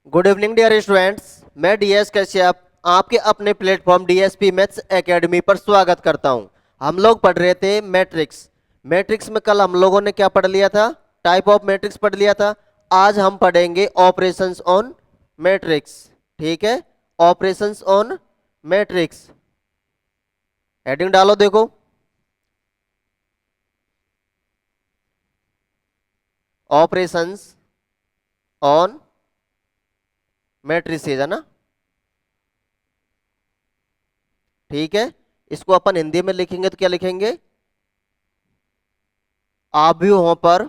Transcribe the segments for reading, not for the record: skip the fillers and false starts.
Good evening dear students. मैं DS Kashyap आपके अपने प्लेटफॉर्म डीएसपी मैथ्स एकेडमी पर स्वागत करता हूं। हम लोग पढ़ रहे थे मैट्रिक्स। मैट्रिक्स में कल हम लोगों ने क्या पढ़ लिया था? टाइप ऑफ मैट्रिक्स पढ़ लिया था। आज हम पढ़ेंगे ऑपरेशंस ऑन मैट्रिक्स। ठीक है, ऑपरेशंस ऑन मैट्रिक्स। हेडिंग डालो, देखो ऑपरेशंस ऑन मैट्रिसेज, है ना? ठीक है, इसको अपन हिंदी में लिखेंगे तो क्या लिखेंगे? आव्यूहों पर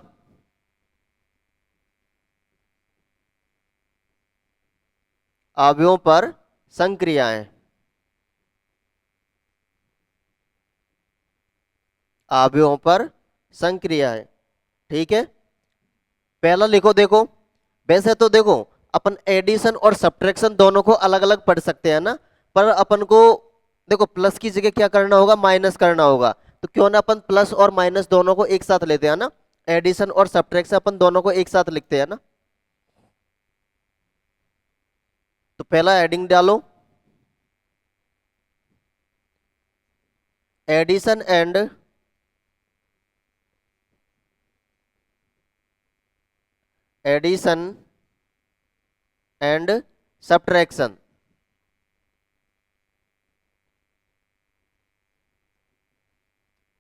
आव्यूहों पर संक्रियाएं। आव्यूहों पर संक्रियाएं। ठीक है, पहला लिखो। देखो, वैसे तो देखो अपन एडिशन और सब्ट्रैक्शन दोनों को अलग अलग पढ़ सकते हैं ना, पर अपन को देखो प्लस की जगह क्या करना होगा? माइनस करना होगा। तो क्यों ना अपन प्लस और माइनस दोनों को एक साथ लेते हैं ना। एडिशन और सब्ट्रैक्शन अपन दोनों को एक साथ लिखते हैं ना। तो पहला एडिंग डालो, addition and addition and subtraction.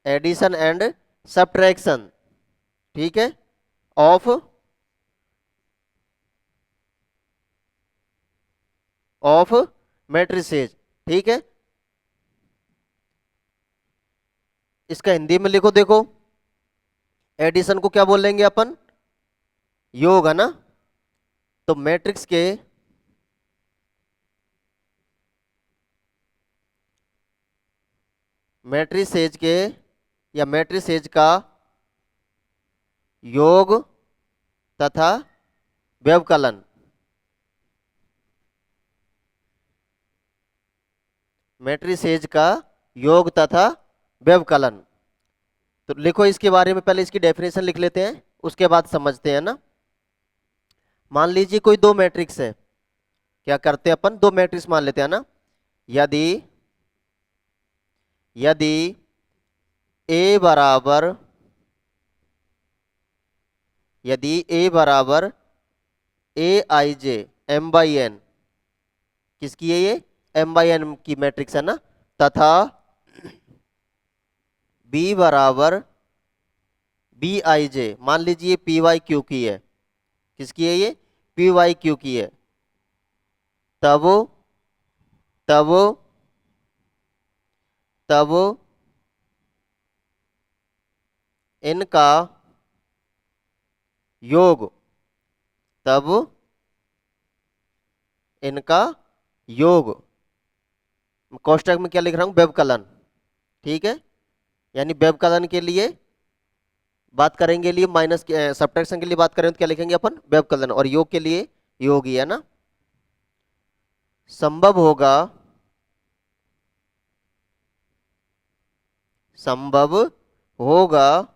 Addition and subtraction, ठीक है, ऑफ ऑफ मैट्रिसेज। ठीक है, इसका हिंदी में लिखो। देखो, एडिशन को क्या बोलेंगे अपन? योग, है ना? तो मैट्रिक्स के मैट्रिसेज के या मैट्रिसेज का योग तथा व्यवकलन। मैट्रिसेज का योग तथा व्यवकलन। तो लिखो इसके बारे में, पहले इसकी डेफिनेशन लिख लेते हैं, उसके बाद समझते हैं ना। मान लीजिए कोई दो मैट्रिक्स है। क्या करते हैं अपन? दो मैट्रिक्स मान लेते हैं ना। यदि यदि ए बराबर यदि ए बराबर ए आई जे एम बाई एन, किसकी है ये? एम बाई एन की मैट्रिक्स है ना। तथा बी बराबर बी आई जे, मान लीजिए पी वाई क्यू की है। किसकी है ये? पी वाई क्यू की है। तब तब तब इनका योग तब इनका योग, कोष्टक में क्या लिख रहा हूं? व्यवकलन। ठीक है, यानी व्यवकलन के लिए बात करेंगे, लिए माइनस सब्ट्रैक्शन के लिए बात करें तो क्या लिखेंगे अपन? व्यवकलन। और योग के लिए योग ही है ना। संभव होगा संभव होगा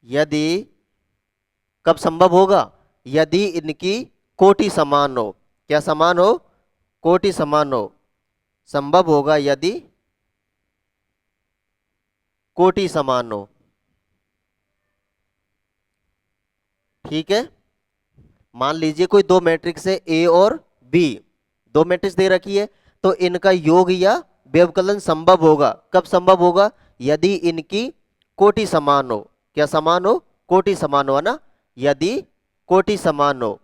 यदि, कब संभव होगा? यदि इनकी कोटि समान हो। क्या समान हो? कोटि समान हो। संभव होगा यदि कोटि समान हो। ठीक है, मान लीजिए कोई दो मैट्रिक्स है ए और बी, दो मैट्रिक्स दे रखी है, तो इनका योग या व्यवकलन संभव होगा। कब संभव होगा? यदि इनकी कोटि समान हो। क्या समान हो? कोटि समान हो, है ना। यदि कोटि समान हो।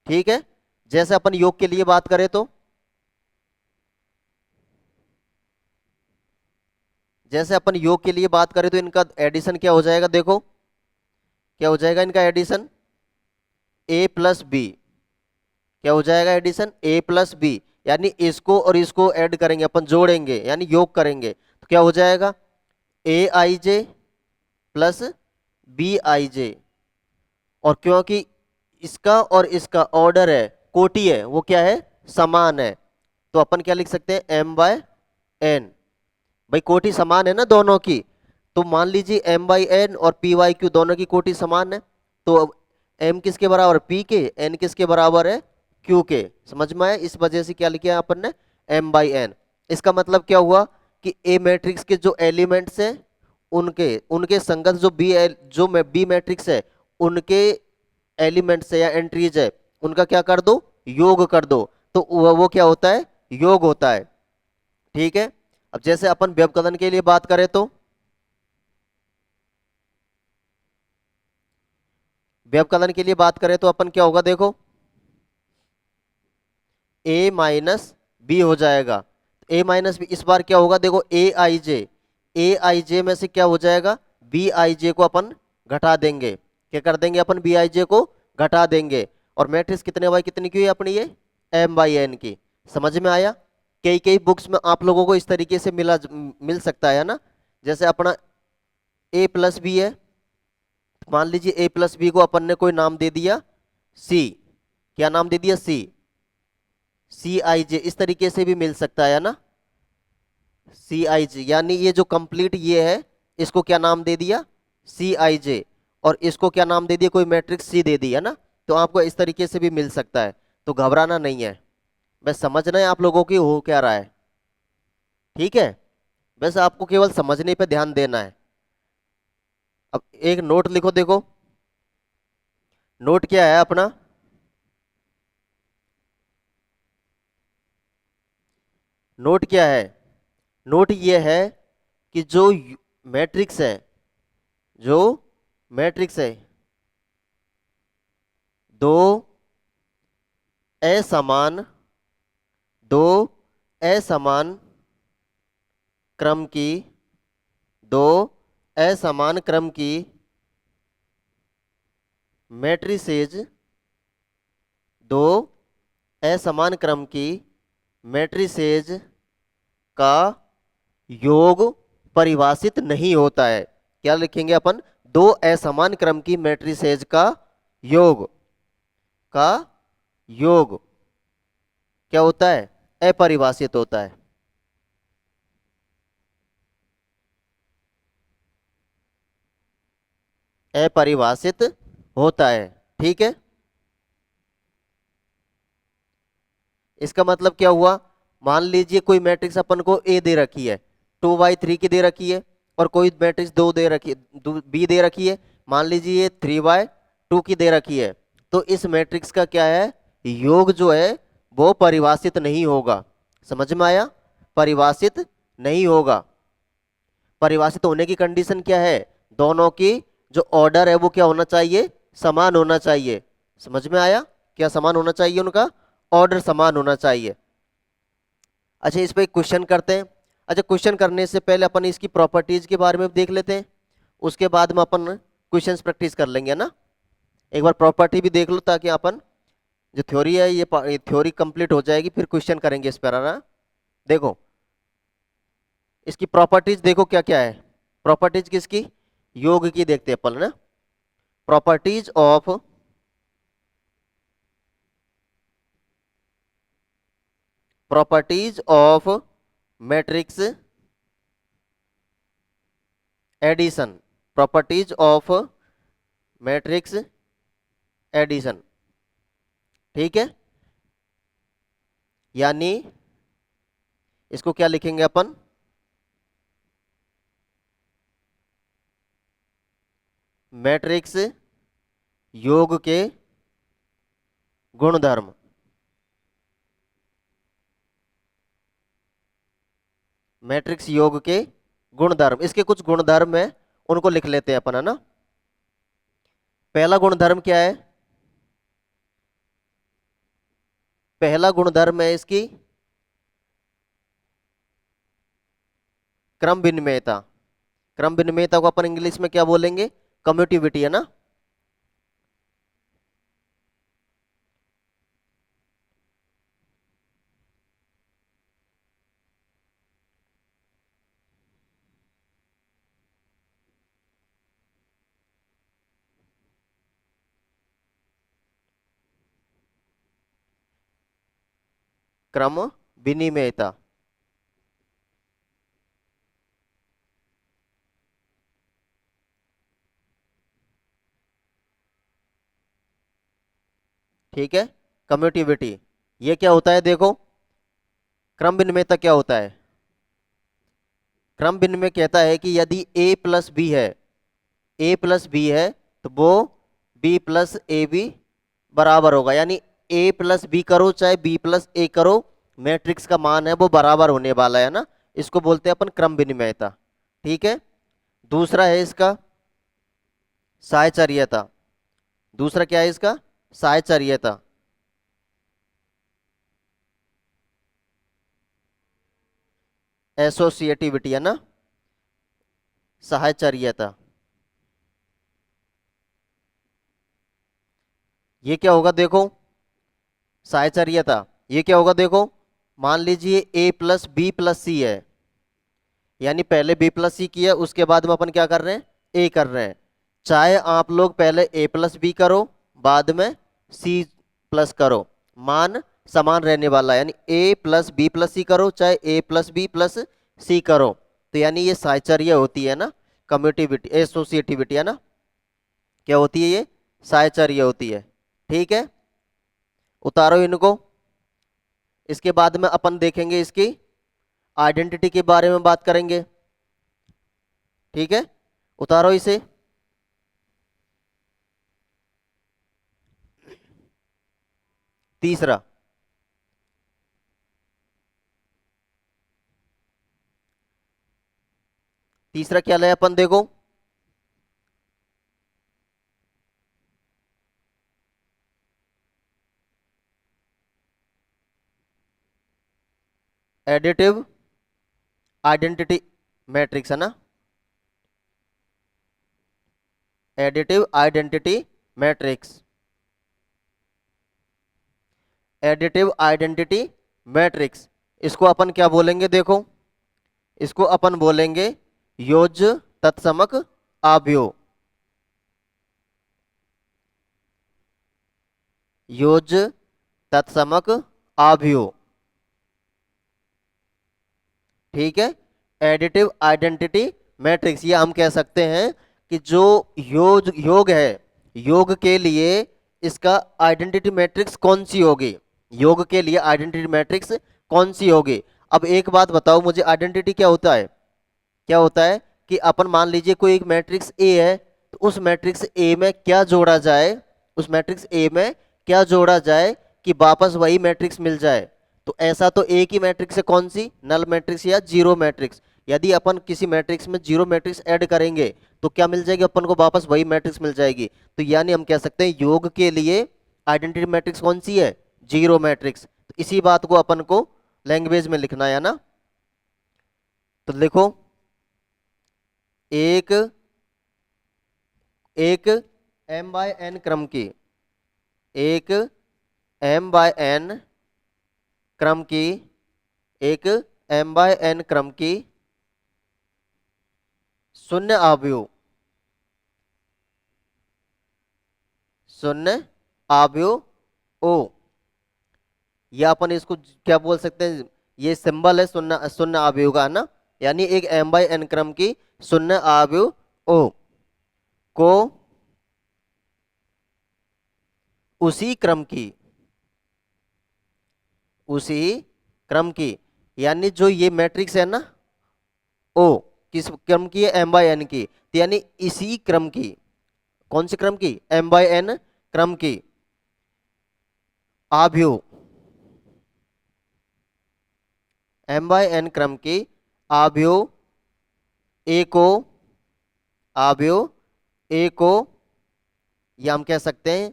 ठीक है, जैसे अपन योग के लिए बात करें तो, जैसे अपन योग के लिए बात करें तो इनका एडिशन क्या हो जाएगा? देखो क्या हो जाएगा इनका एडिशन? ए प्लस बी। क्या हो जाएगा एडिशन? ए प्लस बी। यानी इसको और इसको ऐड करेंगे अपन, जोड़ेंगे यानी योग करेंगे, तो क्या हो जाएगा? ए आई जे प्लस बी आई जे। और क्योंकि इसका और इसका ऑर्डर है, कोटि है, वो क्या है? समान है। तो अपन क्या लिख सकते हैं? M by n. भाई कोटि समान है ना दोनों की। तो मान लीजिए एम बाई एन और पी वाई क्यू दोनों की कोटि समान है। तो एम किसके बराबर पी के, एन किसके बराबर है क्यू के। समझ में आया? इस वजह से क्या लिखा है अपन ने एम बाई एन। इसका मतलब क्या हुआ कि ए मैट्रिक्स के जो एलिमेंट्स हैं उनके उनके संगत जो जो बी मैट्रिक्स है उनके एलिमेंट्स है या एंट्रीज है उनका क्या कर दो योग कर दो, तो वो क्या होता है योग होता है। ठीक है। अब जैसे अपन व्यवकलन के लिए बात करें तो व्यवकलन के लिए बात करें तो अपन क्या होगा देखो ए माइनस बी हो जाएगा। ए माइनस बी इस बार क्या होगा देखो ए आई जे में से क्या हो जाएगा बी आई जे को अपन घटा देंगे। क्या कर देंगे अपन बी आई जे को घटा देंगे। और मैट्रिक्स कितने बाई कितनी की है अपनी ये एम बाई एन की। समझ में आया? कई कई बुक्स में आप लोगों को इस तरीके से मिल सकता है ना। जैसे अपना ए प्लस बी है, मान लीजिए ए प्लस बी को अपन ने कोई नाम दे दिया सी। क्या नाम दे दिया सी, सी आई जे, इस तरीके से भी मिल सकता है ना सी आई जे। यानी ये जो कंप्लीट ये है इसको क्या नाम दे दिया सी आई जे, और इसको क्या नाम दे दिया कोई मैट्रिक्स सी दे दिया ना। तो आपको इस तरीके से भी मिल सकता है, तो घबराना नहीं है। बस समझना है आप लोगों की हो क्या रहा है। ठीक है, बस आपको केवल समझने पे ध्यान देना है। अब एक नोट लिखो देखो, नोट क्या है अपना, नोट क्या है, नोट ये है कि जो मैट्रिक्स है, जो मैट्रिक्स है दो असमान, दो असमान क्रम की, दो असमान क्रम की मैट्रिसेज, दो असमान क्रम की मैट्रिसेज का योग परिभाषित नहीं होता है। क्या लिखेंगे अपन, दो असमान क्रम की मैट्रिसेज योग का योग क्या होता है अपरिभाषित होता है। अपरिभाषित होता है। ठीक है, इसका मतलब क्या हुआ, मान लीजिए कोई मैट्रिक्स अपन को ए दे रखी है, 2/3 की दे रखी है, और कोई मैट्रिक्स दो दे रखी बी दे रखी है, मान लीजिए ये 3/2 की दे रखी है। तो इस मैट्रिक्स का क्या है योग जो है वो परिभाषित नहीं होगा। समझ में आया? परिभाषित नहीं होगा। परिभाषित होने की कंडीशन क्या है, दोनों की जो ऑर्डर है वो क्या होना चाहिए समान होना चाहिए। समझ में आया? क्या समान होना चाहिए, उनका ऑर्डर समान होना चाहिए। अच्छा, इस पे एक क्वेश्चन करते हैं। अच्छा, क्वेश्चन करने से पहले अपन इसकी प्रॉपर्टीज के बारे में देख लेते हैं, उसके बाद में अपन क्वेश्चंस प्रैक्टिस कर लेंगे ना। एक बार प्रॉपर्टी भी देख लो ताकि अपन जो थ्योरी है ये थ्योरी कंप्लीट हो जाएगी, फिर क्वेश्चन करेंगे इस पर ना। देखो इसकी प्रॉपर्टीज देखो क्या क्या है। प्रॉपर्टीज किसकी, योग की देखते हैं अपन ना। Properties of properties of matrix addition, properties of matrix addition. ठीक है, यानी इसको क्या लिखेंगे अपन, मैट्रिक्स योग के गुणधर्म। मैट्रिक्स योग के गुणधर्म, इसके कुछ गुणधर्म है उनको लिख लेते हैं अपन है ना। पहला गुणधर्म क्या है, पहला गुणधर्म है इसकी क्रम विनिमेयता। क्रम विनिमेयता को अपन इंग्लिश में क्या बोलेंगे, कम्यूटिविटी है ना। क्रम विनिमेयता, ठीक है, कम्यूटिविटी। ये क्या होता है देखो, क्रम विनिमयता क्या होता है? क्रम विनिमय कहता है कि यदि a प्लस बी है, a प्लस बी है, तो वो b प्लस ए बी बराबर होगा। यानी a प्लस बी करो चाहे b प्लस ए करो, मैट्रिक्स का मान है वो बराबर होने वाला है ना। इसको बोलते हैं अपन क्रम विनिमयता। ठीक है, दूसरा है इसका साहचर्यता। दूसरा क्या है इसका? साहचर्यता। एसोसिएटिविटी है ना, साहचर्यता। ये क्या होगा देखो, साहचर्यता ये क्या होगा देखो, मान लीजिए a प्लस बी प्लस सी है, यानी पहले b प्लस सी किया, उसके बाद में अपन क्या कर रहे हैं, a कर रहे हैं। चाहे आप लोग पहले a प्लस बी करो, बाद में c प्लस करो, मान समान रहने वाला है। यानी a प्लस बी प्लस सी करो चाहे a प्लस बी प्लस सी करो, तो यानी ये साहचर्य होती है ना, कम्यूटिविटी एसोसिएटिविटी है ना, क्या होती है ये? साहचर्य होती है। ठीक है, उतारो इनको। इसके बाद में अपन देखेंगे इसकी आइडेंटिटी के बारे में बात करेंगे। ठीक है, उतारो इसे। तीसरा, तीसरा क्या लाया अपन देखो, एडिटिव आइडेंटिटी मैट्रिक्स है ना, additive identity matrix. Additive identity matrix, इसको अपन क्या बोलेंगे देखो, इसको अपन बोलेंगे योज्य तत्समक आव्यूह। योज्य तत्समक आव्यूह। ठीक है, एडिटिव आइडेंटिटी मैट्रिक्स, ये हम कह सकते हैं कि जो योग है, योग के लिए इसका आइडेंटिटी मैट्रिक्स कौन सी होगी, योग के लिए आइडेंटिटी मैट्रिक्स कौन सी होगी। अब एक बात बताओ मुझे, आइडेंटिटी क्या होता है? क्या होता है कि अपन मान लीजिए कोई एक मैट्रिक्स ए है, तो उस मैट्रिक्स ए में क्या जोड़ा जाए, उस मैट्रिक्स ए में क्या जोड़ा जाए कि वापस वही मैट्रिक्स मिल जाए। तो ऐसा तो एक ही मैट्रिक्स है, कौन सी? नल मैट्रिक्स या जीरो मैट्रिक्स। यदि अपन किसी मैट्रिक्स में जीरो मैट्रिक्स ऐड करेंगे तो क्या मिल जाएगी अपन को? वापस वही मैट्रिक्स मिल जाएगी। तो यानी हम कह सकते हैं योग के लिए आइडेंटिटी मैट्रिक्स कौन सी है? Zero matrix. तो इसी बात को अपन को लैंग्वेज में लिखना है ना। तो लिखो, एक एक m बाय n क्रम की, एक m बाय n क्रम की, एक m बाय n क्रम की शून्य आव्यूह, शून्य आव्यूह ओ, या अपन इसको क्या बोल सकते हैं, ये सिंबल है शून्य शून्य आव्यूह का ना। यानी एक m बाय n क्रम की शून्य आव्यूह ओ को उसी क्रम की, उसी क्रम की, यानी जो ये मैट्रिक्स है ना ओ, किस क्रम की है? m बाय n की। तो यानी इसी क्रम की, कौन से क्रम की? m बाय n क्रम की आव्यूह, m बाय n क्रम की आव्यूह ए को, आव्यूह ए को, या हम कह सकते हैं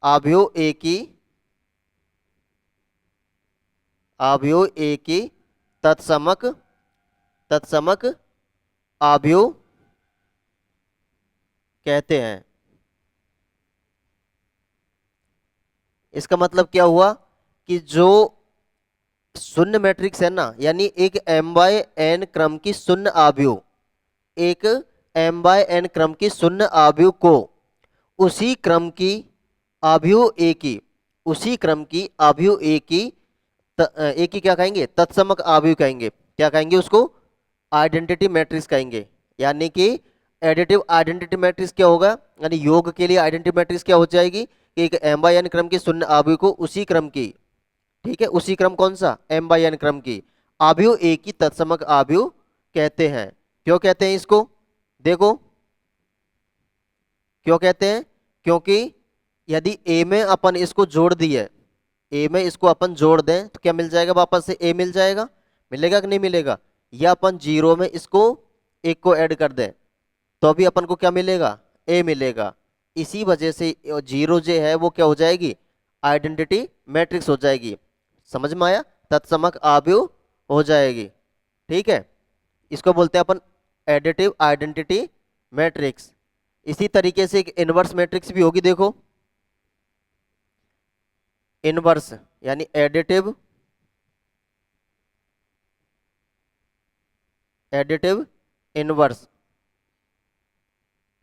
आव्यूह ए की, आव्यूह ए की तत्समक, तत्समक आव्यूह कहते हैं। इसका मतलब क्या हुआ कि जो शून्य मैट्रिक्स है ना, यानी एक m बाय n क्रम की शून्य आव्यूह, एक m बाय n क्रम की शून्य आव्यूह को उसी क्रम की आव्यूह ए की, उसी क्रम की आव्यूह ए की ए की क्या कहेंगे? तत्समक आव्यूह कहेंगे। क्या कहेंगे उसको? आइडेंटिटी मैट्रिक्स कहेंगे। यानी कि एडिटिव आइडेंटिटी मैट्रिक्स क्या होगा, यानी योग के लिए आइडेंटिटी मैट्रिक्स क्या हो जाएगी कि एक m बाई n क्रम की शून्य आव्यूह को उसी क्रम की, ठीक है, उसी क्रम कौन सा, m बाई n क्रम की आव्यूह A की तत्समक आव्यूह कहते हैं। क्यों कहते हैं इसको, देखो क्यों कहते हैं, क्योंकि यदि A में अपन इसको जोड़ दिए, A में इसको अपन जोड़ दें तो क्या मिल जाएगा, वापस से A मिल जाएगा, मिलेगा कि नहीं मिलेगा, या अपन जीरो में इसको एक को ऐड कर दें तो अभी अपन को क्या मिलेगा, A मिलेगा। इसी वजह से जीरो जो है वो क्या हो जाएगी, आइडेंटिटी मैट्रिक्स हो जाएगी। समझ में आया, तत्समक आव्यूह हो जाएगी, ठीक है, इसको बोलते हैं अपन एडिटिव आइडेंटिटी मैट्रिक्स। इसी तरीके से एक इनवर्स मैट्रिक्स भी होगी, देखो इनवर्स यानी additive inverse,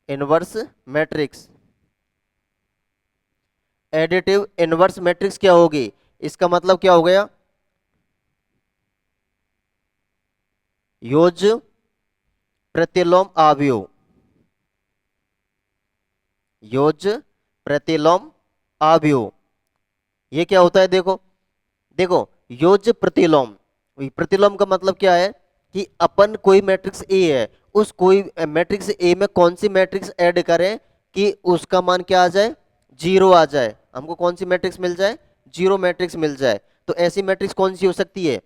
inverse matrix. Additive inverse matrix क्या होगी, इसका मतलब क्या हो गया, योज्य प्रतिलोम आव्यूह, योज्य प्रतिलोम आव्यूह, ये क्या होता है, देखो देखो योज्य प्रतिलोम, प्रतिलोम का मतलब क्या है कि अपन कोई मैट्रिक्स ए है, उस कोई मैट्रिक्स ए में कौन सी मैट्रिक्स ऐड करें कि उसका मान क्या आ जाए, जीरो आ जाए, हमको कौन सी मैट्रिक्स मिल जाए, जीरो मैट्रिक्स मिल जाए। तो ऐसी मैट्रिक्स कौन सी हो सकती है,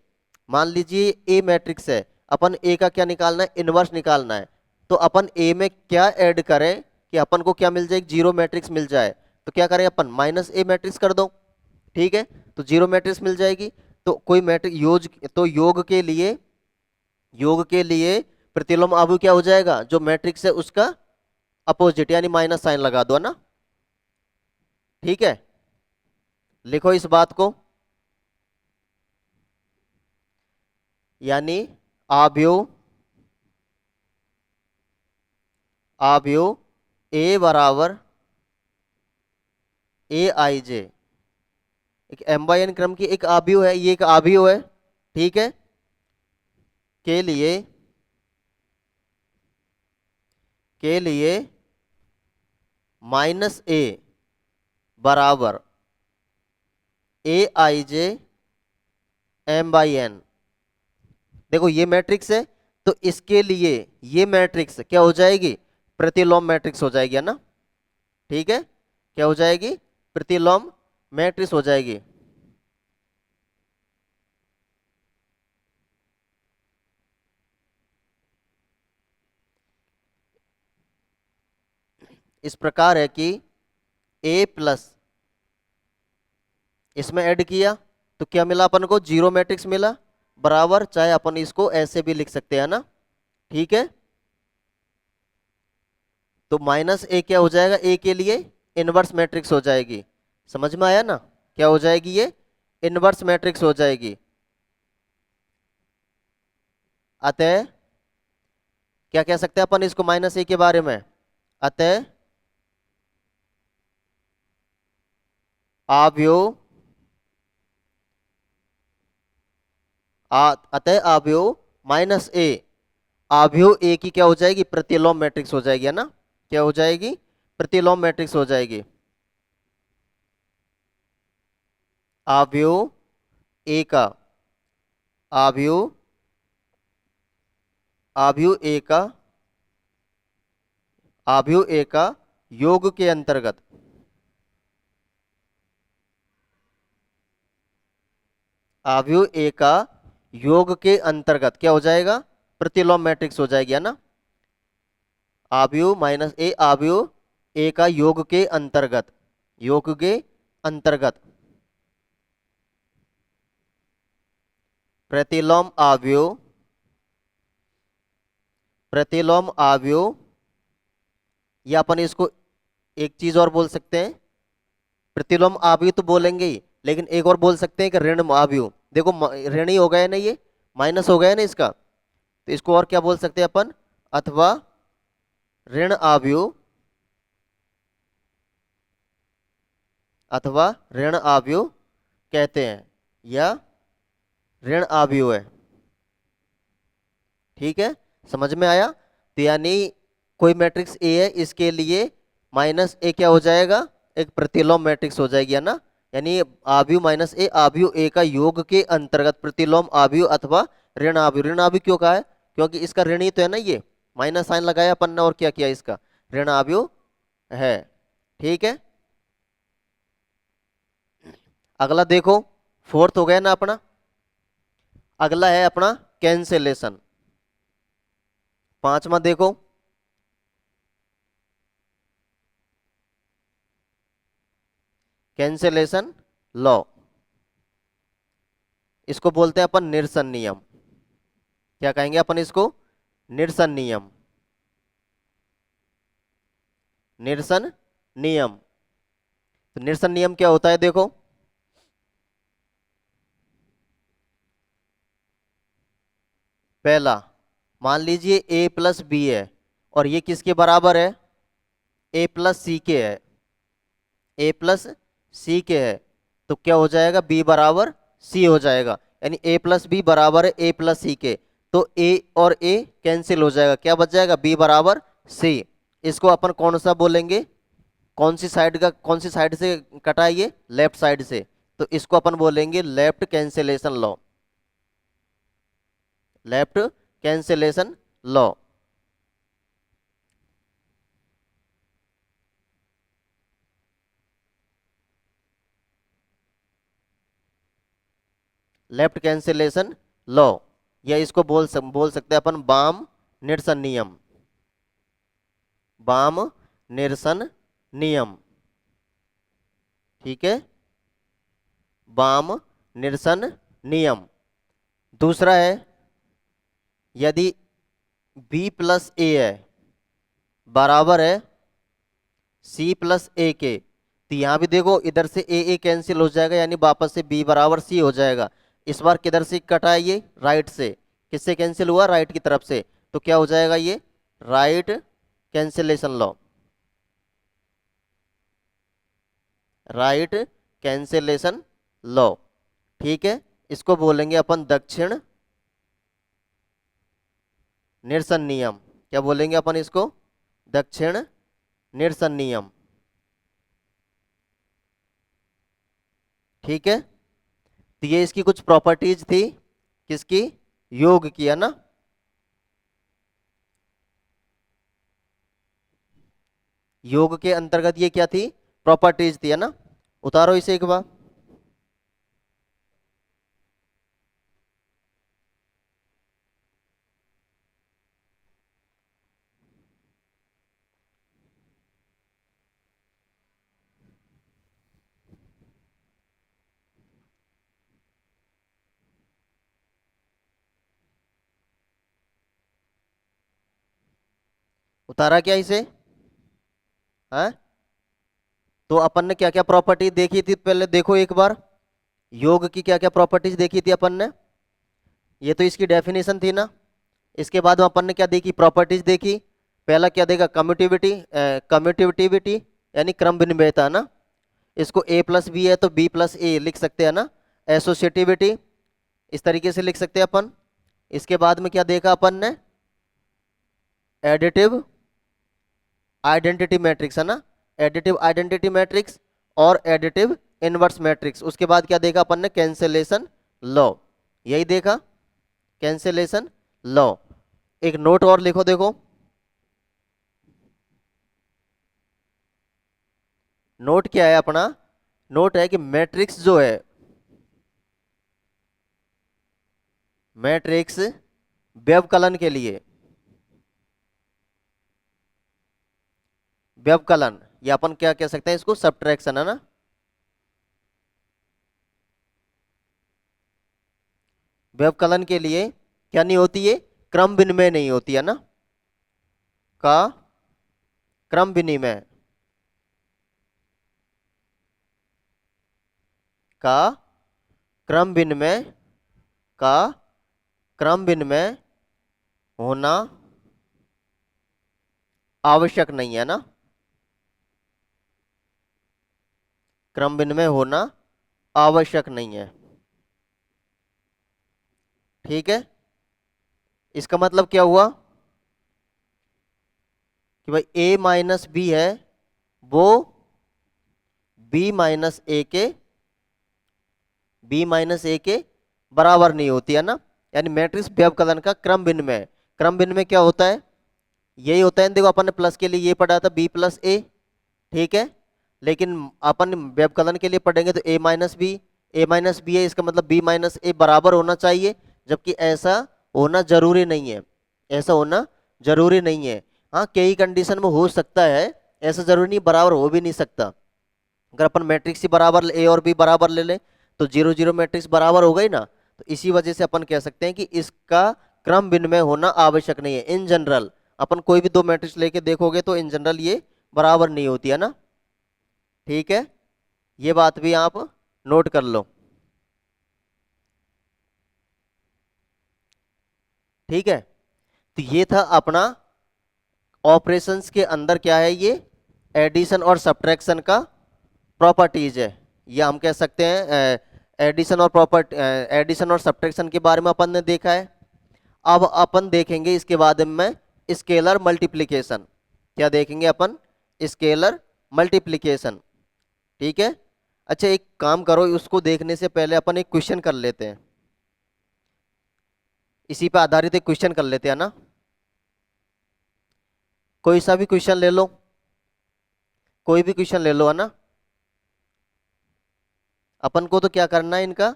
मान लीजिए ए मैट्रिक्स है, अपन ए का क्या निकालना है, इनवर्स निकालना है, तो अपन ए में क्या ऐड करें कि अपन को क्या मिल जाए, जीरो मैट्रिक्स मिल जाए, तो क्या करें अपन माइनस ए मैट्रिक्स कर दो, ठीक है, तो जीरो मैट्रिक्स मिल जाएगी। तो कोई मैट्रिक्स योग के लिए प्रतिलोम आव्यूह क्या हो जाएगा, जो मैट्रिक्स है उसका अपोजिट यानी माइनस साइन लगा दो ना, ठीक है, लिखो इस बात को, यानी आव्यूह ए बराबर ए आई जे, एक m बाई n क्रम की एक आव्यूह है, ये एक आव्यूह है, ठीक है, के लिए माइनस ए बराबर ए आई जे m बाई n, देखो ये मैट्रिक्स है, तो इसके लिए ये मैट्रिक्स क्या हो जाएगी, प्रतिलोम मैट्रिक्स हो जाएगी, है ना, ठीक है, क्या हो जाएगी, प्रतिलोम मैट्रिक्स हो जाएगी। इस प्रकार है कि a प्लस इसमें ऐड किया तो क्या मिला अपन को, जीरो मैट्रिक्स मिला, बराबर, चाहे अपन इसको ऐसे भी लिख सकते हैं ना, ठीक है, तो माइनस ए क्या हो जाएगा, ए के लिए इनवर्स मैट्रिक्स हो जाएगी। समझ में आया ना, क्या हो जाएगी, ये इनवर्स मैट्रिक्स हो जाएगी। अतः क्या कह सकते हैं अपन इसको माइनस ए के बारे में, अतः आव्यूह अतः आव्यूह माइनस ए, आव्यूह ए की क्या हो जाएगी, प्रतिलोम मैट्रिक्स हो जाएगी, है ना, क्या हो जाएगी, प्रतिलोम मैट्रिक्स हो जाएगी। आव्यूह ए का आव्यूह आव्यूह ए का आव्यूह ए का योग के अंतर्गत, आव्यूह ए का योग के अंतर्गत क्या हो जाएगा, प्रतिलोम मैट्रिक्स हो जाएगी, है ना, आव्यूह माइनस ए, आव्यूह ए का योग के अंतर्गत, योग के अंतर्गत प्रतिलोम आव्यूह, प्रतिलोम आव्यूह, या अपन इसको एक चीज और बोल सकते हैं, प्रतिलोम आव्यूह तो बोलेंगे ही, लेकिन एक और बोल सकते हैं कि ऋण आव्यूह, देखो ऋण ही हो गया ना, ये माइनस हो गया ना इसका, तो इसको और क्या बोल सकते हैं अपन, अथवा ऋण आव्यूह, अथवा ऋण आव्यूह कहते हैं, या ऋण आव्यूह है, ठीक है, समझ में आया, तो यानी कोई मैट्रिक्स ए है, इसके लिए माइनस ए क्या हो जाएगा, एक प्रतिलोम मैट्रिक्स हो जाएगी, है ना। यानी आव्यूह माइनस ए आव्यूह ए का योग के अंतर्गत प्रतिलोम आव्यूह अथवा ऋण आव्यूह। ऋण आव्यूह क्यों कहा है? क्योंकि इसका ऋणी तो है ना, ये माइनस साइन लगाया अपन ने और क्या किया, इसका ऋण आव्यूह है। ठीक है, अगला देखो, फोर्थ हो गया ना अपना। अगला है अपना कैंसिलेशन। पांचवा देखो, कैंसिलेशन लॉ, इसको बोलते हैं अपन निरसन नियम। क्या कहेंगे अपन इसको? निरसन नियम। निरसन नियम। तो निरसन नियम क्या होता है देखो, पहला मान लीजिए ए प्लस बी है और ये किसके बराबर है? ए प्लस सी के है। ए प्लस सी के है तो क्या हो जाएगा? बी बराबर सी हो जाएगा। यानी ए प्लस बी बराबर है ए प्लस सी के। तो ए और ए कैंसिल हो जाएगा, क्या बच जाएगा? बी बराबर सी। इसको अपन कौन सा बोलेंगे? कौन सी साइड का, कौन सी साइड से कटा है ये? लेफ्ट साइड से। तो इसको अपन बोलेंगे left cancellation law. Left cancellation law. Left cancellation law, या इसको बोल सकते हैं अपन बाम निरसन नियम। बाम निरसन नियम। ठीक है, बाम निरसन नियम। दूसरा है, यदि b प्लस ए है बराबर है c प्लस ए के, तो यहां भी देखो इधर से ए कैंसिल हो जाएगा, यानी वापस से b बराबर c हो जाएगा। इस बार किधर से कटा है ये? राइट से। किससे कैंसिल हुआ? राइट की तरफ से। तो क्या हो जाएगा ये? Right cancellation law. Right cancellation law. ठीक है, इसको बोलेंगे अपन दक्षिण निरसन नियम। क्या बोलेंगे अपन इसको? दक्षिण निरसन नियम। ठीक है, तो ये इसकी कुछ प्रॉपर्टीज थी, किसकी? योग की, है ना। योग के अंतर्गत ये क्या थी? प्रॉपर्टीज थी, है ना। उतारो इसे एक बार। उतारा क्या इसे? हाँ, तो अपन ने क्या क्या प्रॉपर्टी देखी थी पहले देखो एक बार। योग की क्या क्या प्रॉपर्टीज देखी थी अपन ने? ये तो इसकी डेफिनेशन थी ना। इसके बाद में अपन ने क्या देखी? प्रॉपर्टीज देखी। पहला क्या देखा? कम्यूटिविटी। कम्यूटिविटी यानी क्रम विनिमेयता, ना। इसको a प्लस बी है तो b प्लस ए लिख सकते हैं ना। एसोसिएटिविटी, इस तरीके से लिख सकते हैं अपन। इसके बाद में क्या देखा अपन ने? एडिटिव आइडेंटिटी मैट्रिक्स, है ना। एडिटिव आइडेंटिटी मैट्रिक्स और एडिटिव इनवर्स मैट्रिक्स। उसके बाद क्या देखा अपन ने? Cancellation law. यही देखा, कैंसिलेशन लॉ। एक नोट और लिखो देखो। नोट क्या है अपना? नोट है कि मैट्रिक्स जो है, मैट्रिक्स व्यवकलन के लिए, व्यवकलन या अपन क्या कह सकते हैं इसको? सब्ट्रैक्शन, है ना। व्यवकलन के लिए क्या नहीं होती है? क्रम विनिमय नहीं होती, है ना। का क्रम विनिमय, का क्रम विनिमय, का क्रम विनिमय होना आवश्यक नहीं है, ना। क्रम विनिमय होना आवश्यक नहीं है। ठीक है, इसका मतलब क्या हुआ कि भाई a माइनस बी है वो बी माइनस ए के बराबर नहीं होती है ना। यानी मैट्रिक्स व्यवकलन का क्रम विनिमय, क्रम विनिमय क्या होता है, यही होता है। देखो अपन ने प्लस के लिए ये पढ़ा था बी प्लस ए, ठीक है। लेकिन अपन व्यवकलन के लिए पढ़ेंगे तो ए माइनस बी है, इसका मतलब बी माइनस ए बराबर होना चाहिए, जबकि ऐसा होना जरूरी नहीं है, ऐसा होना जरूरी नहीं है। हाँ कई कंडीशन में हो सकता है, ऐसा जरूरी नहीं, बराबर हो भी नहीं सकता। अगर अपन मैट्रिक्स ही बराबर ए और बी बराबर ले लें तो 0 0 मैट्रिक्स बराबर हो गई ना। तो इसी वजह से अपन कह सकते हैं कि इसका क्रम विनिमय होना आवश्यक नहीं है। इन जनरल अपन कोई भी दो मैट्रिक्स लेके देखोगे तो इन जनरल ये बराबर नहीं होती है ना, ठीक है। ये बात भी आप नोट कर लो, ठीक है। तो ये था अपना ऑपरेशंस के अंदर क्या है, ये एडिशन और सब्ट्रैक्शन का प्रॉपर्टीज है। ये हम कह सकते हैं एडिशन और सब्ट्रैक्शन के बारे में अपन ने देखा है। अब अपन देखेंगे इसके बाद में स्केलर मल्टीप्लिकेशन। क्या देखेंगे अपन, स्केलर मल्टीप्लिकेशन, ठीक है। अच्छा एक काम करो, उसको देखने से पहले अपन एक क्वेश्चन कर लेते हैं, इसी पे आधारित एक क्वेश्चन कर लेते हैं ना। कोई सा भी क्वेश्चन ले लो, कोई भी क्वेश्चन ले लो, है ना। अपन को तो क्या करना है, इनका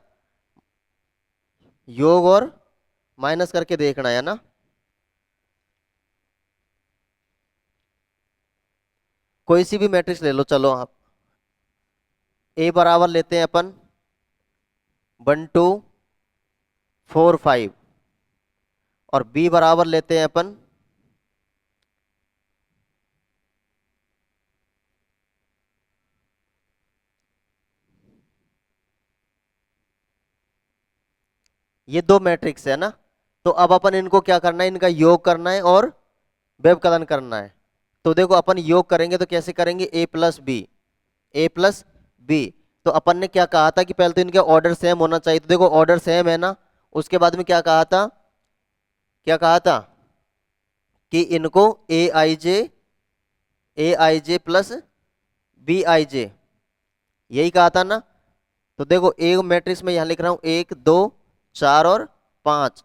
योग और माइनस करके देखना है ना। कोई सी भी मैट्रिक्स ले लो, चलो आप ए बराबर लेते हैं अपन 1 2 4 5 और बी बराबर लेते हैं अपन 2 मैट्रिक्स है ना। तो अब अपन इनको क्या करना है, इनका योग करना है और व्यवकलन करना है। तो देखो अपन योग करेंगे तो कैसे करेंगे, ए प्लस बी। तो अपन ने क्या कहा था कि पहले तो इनके ऑर्डर सेम होना चाहिए, तो देखो ऑर्डर सेम है ना। उसके बाद में क्या कहा था, कि इनको ए आई जे प्लस बी आई जे, यही कहा था ना। तो देखो एक मैट्रिक्स में यहां लिख रहा हूं 1 2 4 और 5।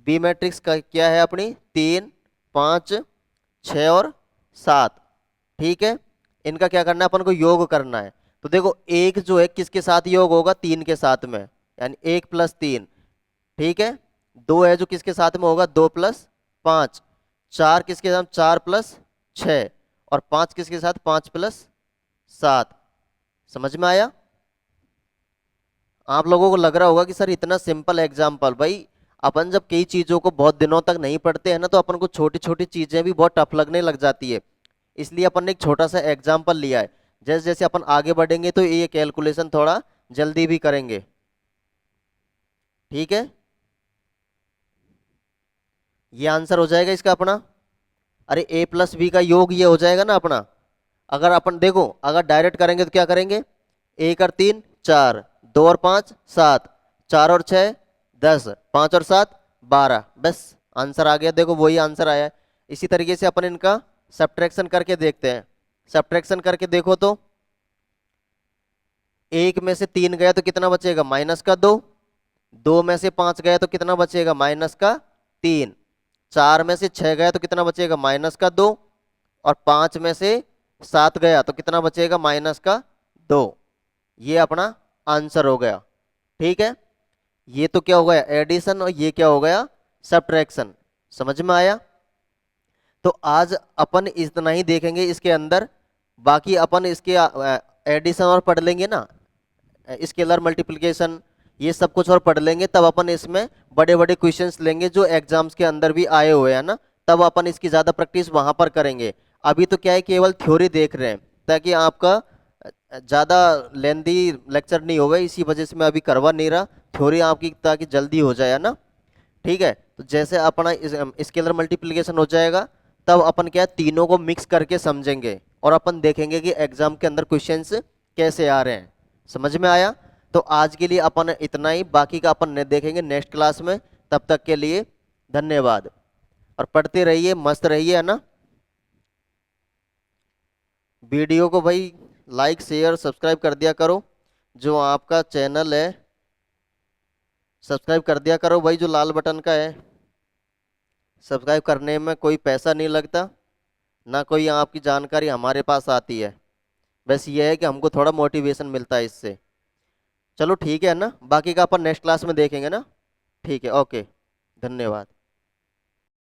बी मैट्रिक्स का क्या है अपनी 3 5 6 और 7, ठीक है। इनका क्या करना है, अपन को योग करना है। तो देखो एक जो है किसके साथ योग होगा, 3 के साथ में, यानी 1 + 3, ठीक है। 2 है जो किसके साथ में होगा, 2 + 5। 4 किसके साथ, 4 + 6 और 5 किसके साथ, 5 + 7। समझ में आया। आप लोगों को लग रहा होगा कि सर इतना सिंपल एग्जाम्पल, भाई अपन जब कई चीजों को बहुत दिनों तक नहीं पढ़ते हैं ना तो अपन को छोटी छोटी चीजें भी बहुत टफ लगने लग जाती है। इसलिए अपन ने एक छोटा सा एग्जाम्पल लिया है। जैसे जैसे अपन आगे बढ़ेंगे तो ये कैलकुलेशन थोड़ा जल्दी भी करेंगे, ठीक है। ये आंसर हो जाएगा इसका अपना। अरे a + b का योग ये हो जाएगा ना अपना। अगर अपन देखो अगर डायरेक्ट करेंगे तो क्या करेंगे, 1 और 3 4, 2 और 5 7, 4 और 6 10, 5 और 7 12, बस आंसर आ गया। देखो वही आंसर आया है। इसी तरीके से अपन इनका सब्ट्रैक्शन करके देखते हैं। सब्ट्रैक्शन करके देखो तो 1 में से 3 गया तो कितना बचेगा, -2। 2 में से 5 गया तो कितना बचेगा, -3। 4 में से 6 गया तो कितना बचेगा, -2। और 5 में से 7 गया तो कितना बचेगा, -2। ये अपना आंसर हो गया, ठीक है। ये तो क्या हो गया, एडिशन, और ये क्या हो गया, सब्ट्रैक्शन। समझ में आया। तो आज अपन इतना ही देखेंगे इसके अंदर। बाकी अपन इसके एडिशन और पढ़ लेंगे ना, स्केलर मल्टीप्लिकेशन, ये सब कुछ और पढ़ लेंगे। तब अपन इसमें बड़े बड़े क्वेश्चंस लेंगे जो एग्जाम्स के अंदर भी आए हुए हैं ना, तब अपन इसकी ज़्यादा प्रैक्टिस वहाँ पर करेंगे। अभी तो क्या है, केवल थ्योरी देख रहे हैं ताकि आपका ज़्यादा लेंदी लेक्चर नहीं होगा, इसी वजह से मैं अभी करवा नहीं रहा थ्योरी आपकी, ताकि जल्दी हो जाए, है ना। ठीक है, तो जैसे अपना स्केलर मल्टीप्लिकेशन हो जाएगा तब अपन क्या है, तीनों को मिक्स करके समझेंगे और अपन देखेंगे कि एग्जाम के अंदर क्वेश्चंस कैसे आ रहे हैं। समझ में आया। तो आज के लिए अपन इतना ही, बाकी का अपन देखेंगे नेक्स्ट क्लास में। तब तक के लिए धन्यवाद, और पढ़ते रहिए, मस्त रहिए, है ना। वीडियो को भाई लाइक शेयर सब्सक्राइब कर दिया करो। जो आपका चैनल है सब्सक्राइब कर दिया करो भाई, जो लाल बटन का है। सब्सक्राइब करने में कोई पैसा नहीं लगता, ना कोई आपकी जानकारी हमारे पास आती है। बस ये है कि हमको थोड़ा मोटिवेशन मिलता है इससे। चलो ठीक है ना, बाकी का अपन नेक्स्ट क्लास में देखेंगे ना। ठीक है, ओके, धन्यवाद।